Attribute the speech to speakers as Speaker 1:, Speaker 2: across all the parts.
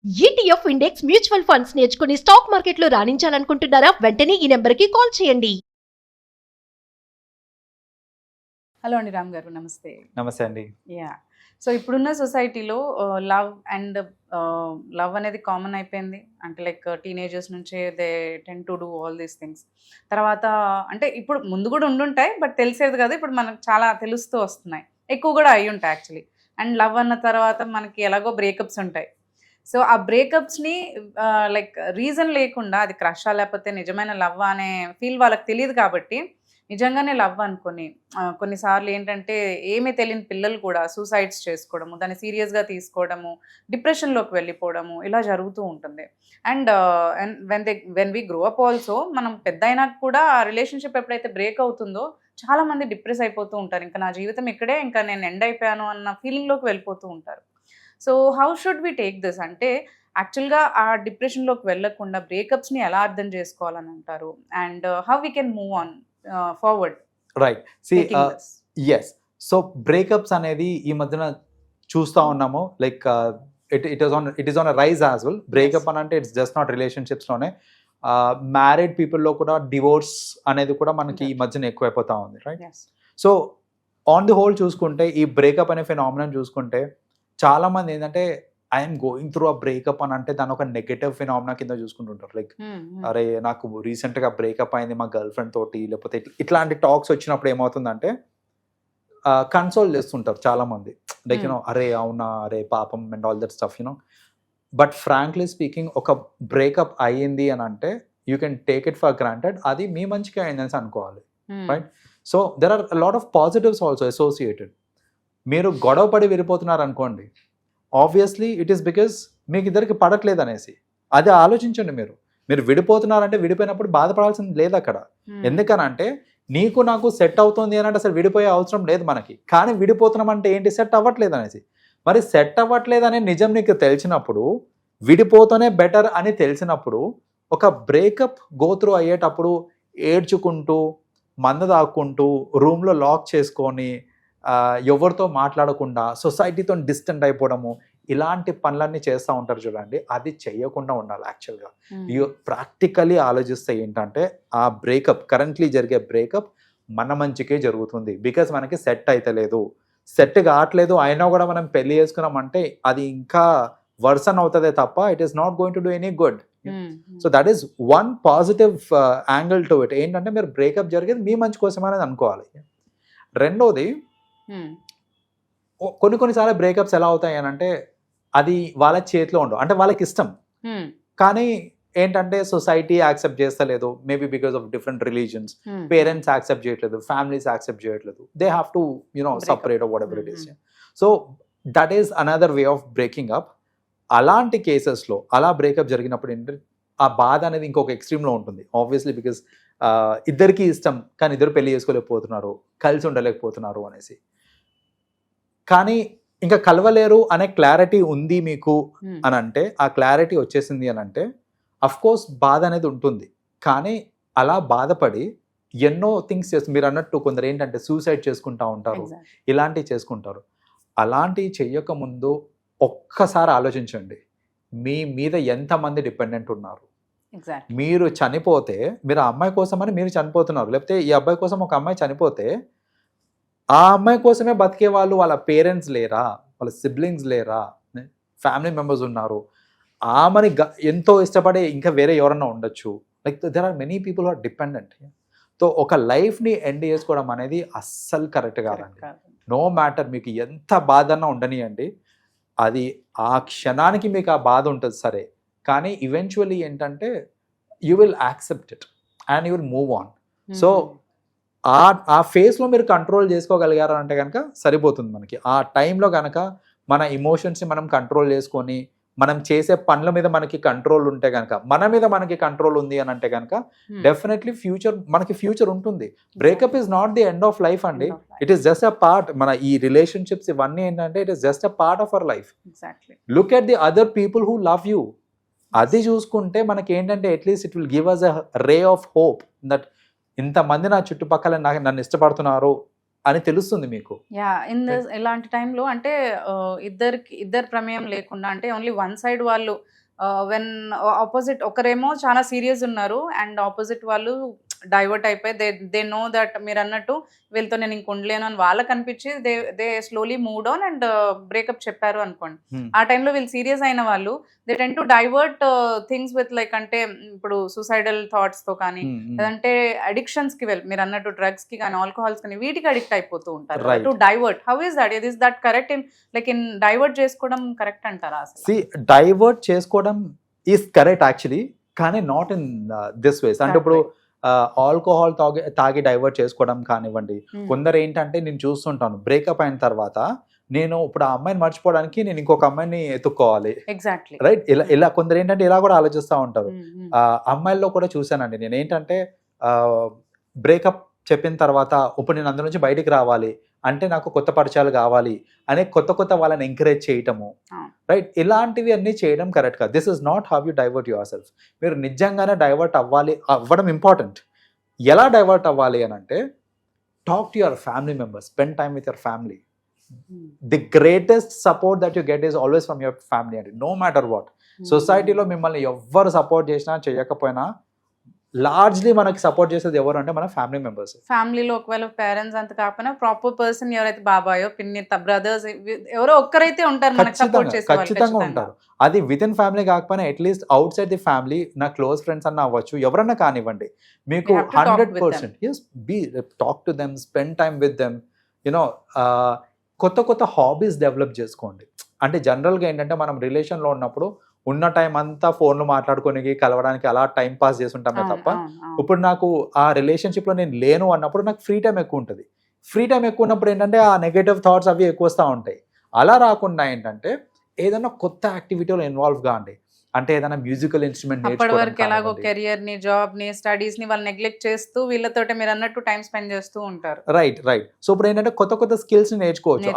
Speaker 1: ETF index mutual funds నేర్చుకుని stock మార్కెట్లో రాణించాలనుకుంటున్నారా? వెంటనే ఈ నెంబర్కి కాల్ చేయండి.
Speaker 2: హలో అండి, రామ్ గారు నమస్తే.
Speaker 3: నమస్తే అండి.
Speaker 2: యా, సో ఇప్పుడున్న సొసైటీలో లవ్ అనేది కామన్ అయిపోయింది. అంటే లైక్ టీనేజర్స్ నుంచే they ten to do all these things. తర్వాత అంటే ఇప్పుడు ముందు కూడా ఉండుంటాయి, బట్ తెలిసేది కదా, ఇప్పుడు మనకు చాలా తెలుస్తూ వస్తున్నాయి, ఎక్కువ కూడా అయి ఉంటాయి యాక్చువల్లీ. అండ్ లవ్ అన్న తర్వాత మనకి ఎలాగో బ్రేకప్స్ ఉంటాయి. సో ఆ బ్రేకప్స్ని లైక్ రీజన్ లేకుండా అది క్రషా లేకపోతే నిజమైన లవ్ అనే ఫీల్ వాళ్ళకి తెలియదు కాబట్టి నిజంగానే లవ్ అనుకొని కొన్నిసార్లు ఏంటంటే ఏమీ తెలియని పిల్లలు కూడా సూసైడ్స్ చేసుకోవడము, దాన్ని సీరియస్గా తీసుకోవడము, డిప్రెషన్లోకి వెళ్ళిపోవడము ఇలా జరుగుతూ ఉంటుంది. And when we grow up also, మనం పెద్ద అయినాక కూడా ఆ రిలేషన్షిప్ ఎప్పుడైతే బ్రేక్ అవుతుందో చాలామంది డిప్రెస్ అయిపోతూ ఉంటారు. ఇంకా నా జీవితం ఇక్కడే, ఇంకా నేను ఎండ్ అయిపోయాను అన్న ఫీలింగ్లోకి వెళ్ళిపోతూ ఉంటారు. So how should we take this? అంటే యాక్చువల్గా ఆ డిప్రెషన్లోకి వెళ్ళకుండా బ్రేకప్స్ని ఎలా అర్థం చేసుకోవాలని అంటారు? And how we can move on forward?
Speaker 3: Right. Yes. So breakups అనేది ఈ మధ్యన చూస్తూ ఉన్నాము. Like it is on rise as well. Breakup అని అంటే ఇట్స్ జస్ట్ నాట్ రిలేషన్షిప్స్లోనే, మ్యారీడ్ పీపుల్లో కూడా డివోర్స్ అనేది కూడా మనకి ఈ మధ్యన ఎక్కువైపోతూ ఉంది. Right. So on the whole చూసుకుంటే ఈ బ్రేకప్ అనే ఫినామినన్ చూసుకుంటే చాలా మంది ఏంటంటే I'm going through a breakup అని అంటే దాని ఒక నెగటివ్ ఫినామినా కింద చూసుకుంటుంటారు. లైక్ అరే నాకు రీసెంట్గా బ్రేకప్ అయింది మా గర్ల్ ఫ్రెండ్ తోటి, లేకపోతే ఇట్లాంటి టాక్స్ వచ్చినప్పుడు ఏమవుతుందంటే కన్సోల్ చేస్తుంటారు చాలా మంది. లైక్ యూనో అరే అవునా, అరే పాపం and all that stuff you know. But frankly speaking ఒక బ్రేకప్ అయ్యింది అని అంటే you can take it for granted, అది మీ మంచిగా అయిందని అనుకోవాలి. Right. So there are lot of positives also associated. మీరు గొడవ పడి విడిపోతున్నారు అనుకోండి, ఆబ్వియస్లీ ఇట్ ఈస్ బికాస్ మీకు ఇద్దరికి పడట్లేదు అనేసి. అది ఆలోచించండి. మీరు విడిపోతున్నారంటే విడిపోయినప్పుడు బాధపడాల్సింది లేదు అక్కడ. ఎందుకనంటే నీకు నాకు సెట్ అవుతుంది అని అంటే అసలు విడిపోయే అవసరం లేదు మనకి. కానీ విడిపోతున్నాం అంటే ఏంటి? సెట్ అవ్వట్లేదు అనేసి. మరి సెట్ అవ్వట్లేదు అనే నిజం నీకు తెలిసినప్పుడు, విడిపోతూనే బెటర్ అని తెలిసినప్పుడు, ఒక బ్రేకప్ గోత్రూ అయ్యేటప్పుడు ఏడ్చుకుంటూ మంద దాక్కుంటూ రూమ్లో లాక్ చేసుకొని ఎవరితో మాట్లాడకుండా సొసైటీతో డిస్టెంట్ అయిపోవడము, ఇలాంటి పనులన్నీ చేస్తూ ఉంటారు చూడండి. అది చేయకుండా ఉండాలి. యాక్చువల్గా ప్రాక్టికలీ ఆలోచిస్తే ఏంటంటే ఆ బ్రేకప్, కరెంట్లీ జరిగే బ్రేకప్ మన మంచికే జరుగుతుంది. బికాజ్ మనకి సెట్ అయితలేదు, సెట్ కావట్లేదు, అయినా కూడా మనం పెళ్లి చేసుకున్నామంటే అది ఇంకా వర్సన్ అవుతుందే తప్ప it is not going to do any good. So that is one positive angle to it. ఏంటంటే మీరు బ్రేకప్ జరిగేది మీ మంచి కోసం అనేది అనుకోవాలి. రెండోది, కొన్నిసార్లు బ్రేకప్స్ ఎలా అవుతాయి అని అంటే అది వాళ్ళ చేతిలో ఉండవు. అంటే వాళ్ళకి ఇష్టం, కానీ ఏంటంటే సొసైటీ యాక్సెప్ట్ చేస్తలేదు. Maybe because of different religions, parents accept చేయట్లేదు, ఫ్యామిలీస్ యాక్సెప్ట్ చేయట్లేదు. They have to separate what ever it is. So that is another way of breaking up. అలాంటి కేసెస్లో అలా బ్రేకప్ జరిగినప్పుడు ఏంటంటే ఆ బాధ అనేది ఇంకొక ఎక్స్ట్రీమ్లో ఉంటుంది. ఆబ్వియస్లీ బికాస్ ఇద్దరికి ఇష్టం కానీ ఇద్దరు పెళ్లి చేసుకోలేకపోతున్నారు, కలిసి ఉండలేకపోతున్నారు అనేసి. కానీ ఇంకా కలవలేరు అనే క్లారిటీ ఉంది మీకు అని అంటే, ఆ క్లారిటీ వచ్చేసింది అని అంటే అఫ్ కోర్స్ బాధ అనేది ఉంటుంది. కానీ అలా బాధపడి ఎన్నో థింగ్స్ మీరు అన్నట్టు కొందరు ఏంటంటే సూసైడ్ చేసుకుంటూ ఉంటారు, ఇలాంటివి చేసుకుంటారు. అలాంటివి చెయ్యకముందు ఒక్కసారి ఆలోచించండి, మీ మీద ఎంతమంది డిపెండెంట్ ఉన్నారు. మీరు చనిపోతే, మీరు ఆ అమ్మాయి కోసమని మీరు చనిపోతున్నారు, లేకపోతే ఈ అబ్బాయి కోసం ఒక అమ్మాయి చనిపోతే ఆ అమ్మాయి కోసమే బతికే వాళ్ళు, వాళ్ళ పేరెంట్స్ లేరా, వాళ్ళ సిబ్లింగ్స్ లేరా, ఫ్యామిలీ మెంబర్స్ ఉన్నారు. ఆమెని ఎంతో ఇష్టపడే ఇంకా వేరే ఎవరన్నా ఉండొచ్చు. Like there are many people are dependent. So ఒక లైఫ్ని ఎండ్ చేసుకోవడం అనేది అస్సలు కరెక్ట్ కాదండి. నో మ్యాటర్ మీకు ఎంత బాధ అన్నా ఉండనియండి, అది ఆ క్షణానికి మీకు ఆ బాధ ఉంటుంది సరే, కానీ ఈవెన్చువల్లీ ఏంటంటే you will accept it and you will move on. So ఆ ఫేస్లో మీరు కంట్రోల్ చేసుకోగలిగారు అంటే కనుక సరిపోతుంది మనకి. ఆ టైంలో కనుక మన ఎమోషన్స్ని మనం కంట్రోల్ చేసుకొని మనం చేసే పనుల మీద మనకి కంట్రోల్ ఉంటే కనుక, మన మీద మనకి కంట్రోల్ ఉంది అని అంటే కనుక డెఫినెట్లీ మనకి ఫ్యూచర్ ఉంటుంది. Breakup is not the end of life అండి. It is just a part. మన ఈ రిలేషన్షిప్స్ ఇవన్నీ ఏంటంటే it is just a part of our life. Look at the other people who love you. అది చూసుకుంటే మనకి ఏంటంటే at least it will give us a ray of hope that ఇంతమంది నా చుట్టుపక్కల నన్ను ఇష్టపడుతున్నారు అని తెలుస్తుంది మీకు.
Speaker 2: యా ఇన్ దిస్ ఇలాంటి టైంలో అంటే ఇద్దరు ప్రమేయం లేకుండా అంటే ఓన్లీ వన్ సైడ్ వాళ్ళు వెన్ ఆపోజిట్ ఒకరేమో చాలా సీరియస్ ఉన్నారు అండ్ ఆపోజిట్ వాళ్ళు డైవర్ట్ అయిపోయి దే నో దట్ మీరు అన్నట్టు వీళ్ళతో నేను ఇంక ఉండలేను అని వాళ్ళకి అనిపించి they slowly move on and breakup చెప్పారు అనుకోండి. ఆ టైంలో వీళ్ళు సీరియస్ అయిన వాళ్ళు they ten to divert things with like అంటే ఇప్పుడు సూసైడల్ థాట్స్ తో కానీ లేదంటే అడిక్షన్స్ కి మీరు అన్నట్టు డ్రగ్స్ కి కానీ ఆల్కహాల్స్ కానీ వీటికి అడిక్ట్ అయిపోతూ ఉంటారు to divert. How is that is that correct in divert చేసుకోవడం కరెక్ట్ అంటారా? అసలు
Speaker 3: డైవర్ట్ చేసుకోవడం ఈస్ కరెక్ట్ యాక్చువల్లీ, కానీ నాట్ ఇన్ దిస్ వేస్. అంటే ఇప్పుడు ఆల్కహాల్ తాగి డైవర్ట్ చేసుకోవడం కానివ్వండి. కొందరు ఏంటంటే నేను చూస్తుంటాను బ్రేకప్ అయిన తర్వాత నేను ఇప్పుడు ఆ అమ్మాయిని మర్చిపోవడానికి నేను ఇంకొక అమ్మాయిని ఎత్తుక్కోవాలి,
Speaker 2: ఎగ్జాక్ట్లీ
Speaker 3: రైట్. ఇలా కొందరు ఏంటంటే ఇలా కూడా ఆలోచిస్తూ ఉంటారు. అమ్మాయిల్లో కూడా చూశానండి నేను. ఏంటంటే బ్రేకప్ చెప్పిన తర్వాత ఇప్పుడు నేను అందులో నుంచి బయటికి రావాలి అంటే నాకు కొత్త పరిచయాలు కావాలి అనే కొత్త వాళ్ళని ఎంకరేజ్ చేయటము, రైట్. ఇలాంటివి అన్నీ చేయడం కరెక్ట్ కాదు. This is not how you divert your self. మీరు నిజంగానే డైవర్ట్ అవ్వడం ఇంపార్టెంట్. ఎలా డైవర్ట్ అవ్వాలి అని అంటే talk to your family members, spend time with your family. The greatest support that you get is always from your family అండి, no matter what. సొసైటీలో మిమ్మల్ని ఎవ్వరు సపోర్ట్ చేసినా చేయకపోయినా లార్జ్లీ మనకి సపోర్ట్ చేసేది ఎవరు అంటే మన ఫ్యామిలీ మెంబర్స్.
Speaker 2: ఫ్యామిలీలో ఒకవేళ పేరెంట్స్ అంత కాకపోయినా ప్రాపర్ పర్సన్ ఎవరైతే బాబాయో పిన్ని బ్రదర్స్ ఎవరో ఒక్కరైతే ఉంటారు మనకి సపోర్ట్ చేసే వాళ్ళు.
Speaker 3: ఖచ్చితంగా ఉంటారు. అది విత్ ఇన్ ఫ్యామిలీ కాకపోయినా at least out side the family, నా క్లోజ్ ఫ్రెండ్స్ అన్న అవ్వచ్చు, ఎవరన్నా కానివ్వండి, మీకు 100% yes be talk to them, spend time with them, you know. కొత్త హాబీస్ డెవలప్ చేసుకోండి. అంటే జనరల్గా ఏంటంటే మనం రిలేషన్లో ఉన్నప్పుడు ఉన్న టైం అంతా ఫోన్లు మాట్లాడుకోనికి కలవడానికి అలా టైం పాస్ చేస్తుంటామే తప్ప, ఇప్పుడు నాకు ఆ రిలేషన్షిప్లో నేను లేను అన్నప్పుడు నాకు ఫ్రీ టైం ఎక్కువ ఉంటుంది. ఫ్రీ టైం ఎక్కువ ఉన్నప్పుడు ఏంటంటే ఆ నెగటివ్ థాట్స్ అవి ఎక్కువ వస్తూ ఉంటాయి. అలా రాకుండా ఏంటంటే ఏదైనా కొత్త యాక్టివిటీలో ఇన్వాల్వ్ కాండి. అంటే ఏదైనా మ్యూజికల్ ఇన్స్ట్రుమెంట్
Speaker 2: అప్పటి వరకు ఎలాగో కెరియర్ ని, జాబ్ ని, స్టడీస్ ని వాళ్ళు నెగ్లెక్ట్ చేస్తూ వీళ్ళతోటే మీరు అన్నట్టు టైం స్పెండ్ చేస్తూ ఉంటారు.
Speaker 3: రైట్. సో ఇప్పుడు ఏంటంటే కొత్త స్కిల్స్ ని నేర్చుకోవచ్చు.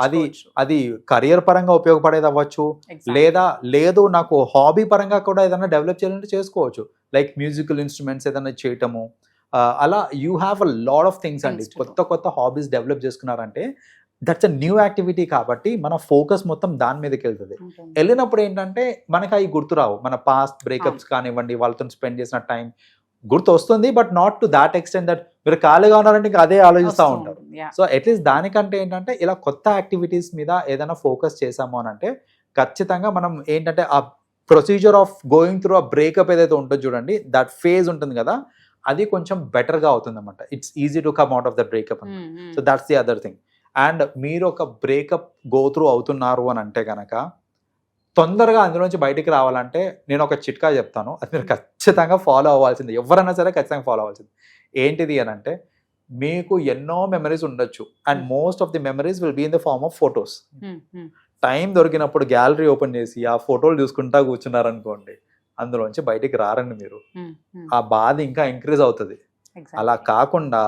Speaker 3: అది కెరియర్ పరంగా ఉపయోగపడేది అవ్వచ్చు, లేదు నాకు హాబీ పరంగా కూడా ఏదైనా డెవలప్ చేయాలంటే చేసుకోవచ్చు. లైక్ మ్యూజికల్ ఇన్స్ట్రుమెంట్స్ ఏదైనా చేయటము, అలా you have a lot of things అండి. కొత్త హాబీస్ డెవలప్ చేసుకున్నారంటే దట్స్ అ న్యూ యాక్టివిటీ కాబట్టి మన ఫోకస్ మొత్తం దాని మీదకి వెళ్తుంది. వెళ్ళినప్పుడు ఏంటంటే మనకి అవి గుర్తురావు. మన పాస్ట్ బ్రేకప్స్ కానివ్వండి, వాళ్ళతో స్పెండ్ చేసిన టైం గుర్తు వస్తుంది, but not to that extent that మీరు ఖాళీగా ఉన్నారంటే ఇంకా అదే ఆలోచిస్తూ ఉంటారు. సో అట్లీస్ట్ దానికంటే ఏంటంటే ఇలా కొత్త యాక్టివిటీస్ మీద ఏదైనా ఫోకస్ చేసాము అని అంటే ఖచ్చితంగా మనం ఏంటంటే ఆ ప్రొసీజర్ ఆఫ్ గోయింగ్ త్రూ ఆ బ్రేకప్ ఏదైతే ఉంటుందో చూడండి, దట్ ఫేజ్ ఉంటుంది కదా, అది కొంచెం బెటర్గా అవుతుంది అన్నమాట. It's easy to come out of the breakup. So that's the other thing. And మీరు ఒక బ్రేకప్ గో త్రూ అవుతున్నారు అని అంటే కనుక తొందరగా అందులోంచి బయటికి రావాలంటే నేను ఒక చిట్కా చెప్తాను, అది మీరు ఖచ్చితంగా ఫాలో అవ్వాల్సింది. ఎవరైనా సరే ఖచ్చితంగా ఫాలో అవ్వాల్సింది. ఏంటిది అని అంటే మీకు ఎన్నో మెమరీస్ ఉండొచ్చు and most of the memories will be in the form of photos. Time దొరికినప్పుడు గ్యాలరీ ఓపెన్ చేసి ఆ ఫోటోలు చూసుకుంటా కూర్చున్నారనుకోండి, అందులోంచి బయటికి రారండి మీరు. ఆ బాధ ఇంకా ఇంక్రీజ్ అవుతుంది. అలా కాకుండా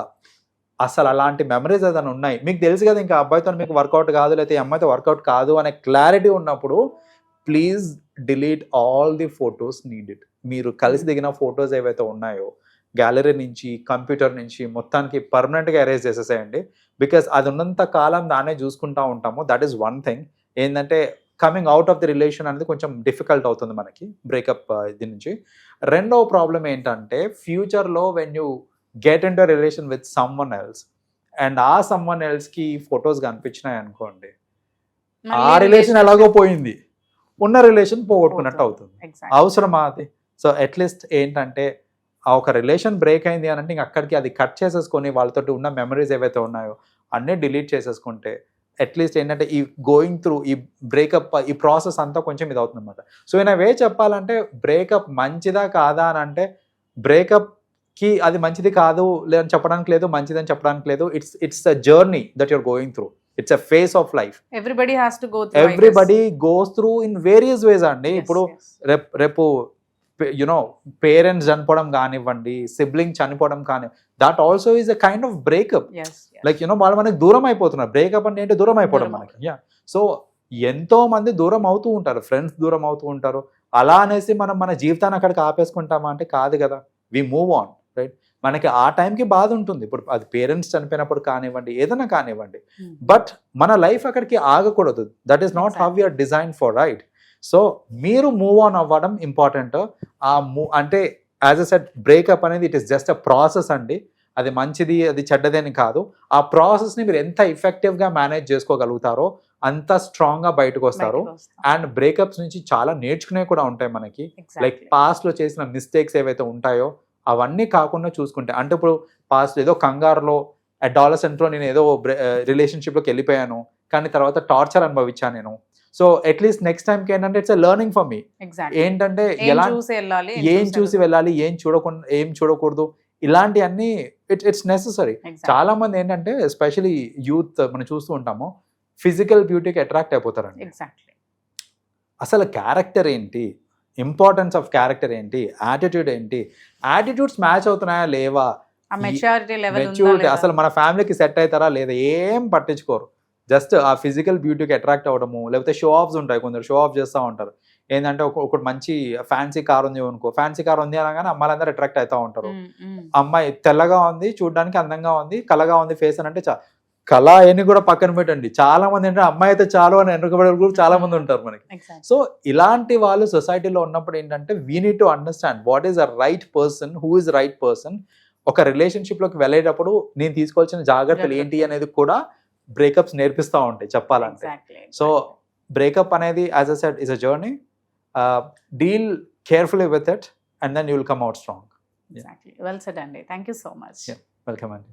Speaker 3: అసలు అలాంటి మెమరీస్ ఏదైనా ఉన్నాయి మీకు తెలుసు కదా, ఇంకా అబ్బాయితో మీకు వర్కౌట్ కాదు లేకపోతే అమ్మాయితో వర్కౌట్ కాదు అనే క్లారిటీ ఉన్నప్పుడు please delete all the photos needed. మీరు కలిసి దిగిన ఫొటోస్ ఏవైతే ఉన్నాయో గ్యాలరీ నుంచి, కంప్యూటర్ నుంచి మొత్తానికి పర్మనెంట్గా ఎరేజ్ చేసేసేయండి. బికాస్ అది ఉన్నంత కాలం దాన్నే చూసుకుంటూ ఉంటాము. That is one thing. ఏంటంటే coming out of the relation అనేది కొంచెం డిఫికల్ట్ అవుతుంది మనకి బ్రేకప్ ఇది నుంచి. రెండవ ప్రాబ్లం ఏంటంటే ఫ్యూచర్లో when you get in to relation with someone else and ఆ సమ్వన్ ఎల్స్ కి ఫొటోస్ కనిపించినాయి అనుకోండి, ఆ రిలేషన్ ఎలాగో పోయింది, ఉన్న రిలేషన్ పోగొట్టుకున్నట్టు అవుతుంది. అవసరమా అది? సో అట్లీస్ట్ ఏంటంటే ఆ ఒక రిలేషన్ బ్రేక్ అయింది అని అంటే ఇంక అక్కడికి అది కట్ చేసేసుకొని వాళ్ళతో ఉన్న మెమరీస్ ఏవైతే ఉన్నాయో అన్నీ డిలీట్ చేసేసుకుంటే అట్లీస్ట్ ఏంటంటే ఈ గోయింగ్ త్రూ ఈ బ్రేకప్ ఈ ప్రాసెస్ అంతా కొంచెం ఇది అవుతుంది అనమాట. సో ఇన్ వే చెప్పాలంటే బ్రేకప్ మంచిదా కాదా అని అంటే బ్రేకప్ కి అది మంచిది కాదు లేదని చెప్పడానికి లేదు, మంచిదని చెప్పడానికి లేదు. It's a journey that you're going through. It's a phase of life. Everybody goes through in various ways అండి. ఇప్పుడు రేపు యునో పేరెంట్స్ చనిపోవడం కానివ్వండి, సిబ్లింగ్ చనిపోవడం కానీ, that also is a kind of breakup. Like you know వాళ్ళు మనకి దూరం అయిపోతున్నారు. బ్రేకప్ అంటే ఏంటి? దూరం అయిపోవడం మనకి. సో ఎంతో మంది దూరం అవుతూ ఉంటారు, ఫ్రెండ్స్ దూరం అవుతూ ఉంటారు. అలా అనేసి మనం మన జీవితాన్ని అక్కడికి ఆపేసుకుంటామా అంటే కాదు కదా. We move on, right? మనకి ఆ టైంకి బాధ ఉంటుంది. ఇప్పుడు అది పేరెంట్స్ చనిపోయినప్పుడు కానివ్వండి, ఏదైనా కానివ్వండి. బట్ మన లైఫ్ అక్కడికి ఆగకూడదు. That is not how you're design for, right? So మీరు మూవ్ ఆన్ అవ్వడం ఇంపార్టెంట్. అంటే యాజ్ అ సెట్ బ్రేకప్ అనేది it is just a process అండి. అది మంచిది అది చెడ్డది అని కాదు. ఆ ప్రాసెస్ని మీరు ఎంత ఎఫెక్టివ్గా మేనేజ్ చేసుకోగలుగుతారో అంత స్ట్రాంగ్గా బయటకు వస్తారు. అండ్ బ్రేకప్స్ నుంచి చాలా నేర్చుకునే కూడా ఉంటాయి మనకి. లైక్ పాస్ట్లో చేసిన మిస్టేక్స్ ఏవైతే ఉంటాయో అవన్నీ కాకుండా చూసుకుంటే, అంటే ఇప్పుడు పాస్ట్ ఏదో కంగారులో అడాలసెంట్లో నేను ఏదో రిలేషన్షిప్లోకి వెళ్ళిపోయాను, కానీ తర్వాత టార్చర్ అనుభవించాను నేను. సో అట్లీస్ట్ నెక్స్ట్ టైంకి ఏంటంటే ఇట్స్ లెర్నింగ్ ఫర్ మీ. ఏంటంటే ఎలా ఏం చూసి వెళ్ళాలి, ఏం చూడకూడదు, ఇలాంటివన్నీ ఇట్స్ నెసెసరీ. చాలా మంది ఏంటంటే ఎస్పెషలీ యూత్ మనం చూస్తూ ఉంటాము, ఫిజికల్ బ్యూటీకి అట్రాక్ట్ అయిపోతారండి. అసలు క్యారెక్టర్ ఏంటి, ఇంపార్టెన్స్ ఆఫ్ క్యారెక్టర్ ఏంటి, యాటిట్యూడ్ ఏంటి, యాటిట్యూడ్స్ మ్యాచ్ అవుతున్నాయా లేవా, మెచ్యూరిటీ అసలు మన ఫ్యామిలీకి సెట్ అవుతారా లేదా ఏం పట్టించుకోరు. జస్ట్ ఆ ఫిజికల్ బ్యూటీకి అట్రాక్ట్ అవ్వడము, లేకపోతే షో ఆఫ్స్ ఉంటాయి, కొందరు షో ఆఫ్ చేస్తూ ఉంటారు. ఏంటంటే ఒకటి మంచి ఫ్యాన్సీ కార్ ఉంది అనుకో, ఫ్యాన్సీ కార్ ఉంది అనగానే అమ్మాయిలందరూ అట్రాక్ట్ అవుతూ ఉంటారు. అమ్మాయి తెల్లగా ఉంది, చూడడానికి అందంగా ఉంది, కళగా ఉంది ఫేస్ అని అంటే కళ అని కూడా పక్కన పెట్టండి. చాలా మంది ఏంటంటే అమ్మాయి అయితే చాలు అని ఎన్నుకబడే కూడా చాలా మంది ఉంటారు మనకి. సో ఇలాంటి వాళ్ళు సొసైటీలో ఉన్నప్పుడు ఏంటంటే we need to understand what is a right person, who is right person. ఒక రిలేషన్షిప్లోకి వెళ్ళేటప్పుడు నేను తీసుకోవాల్సిన జాగ్రత్తలు ఏంటి అనేది కూడా బ్రేకప్స్ నేర్పిస్తూ ఉంటాయి చెప్పాలంటే. సో బ్రేకప్ అనేది as I said is a journey. Deal carefully with it and then you will come out strong.
Speaker 2: Well said అండి. Thank you so much.
Speaker 3: Welcome అండి.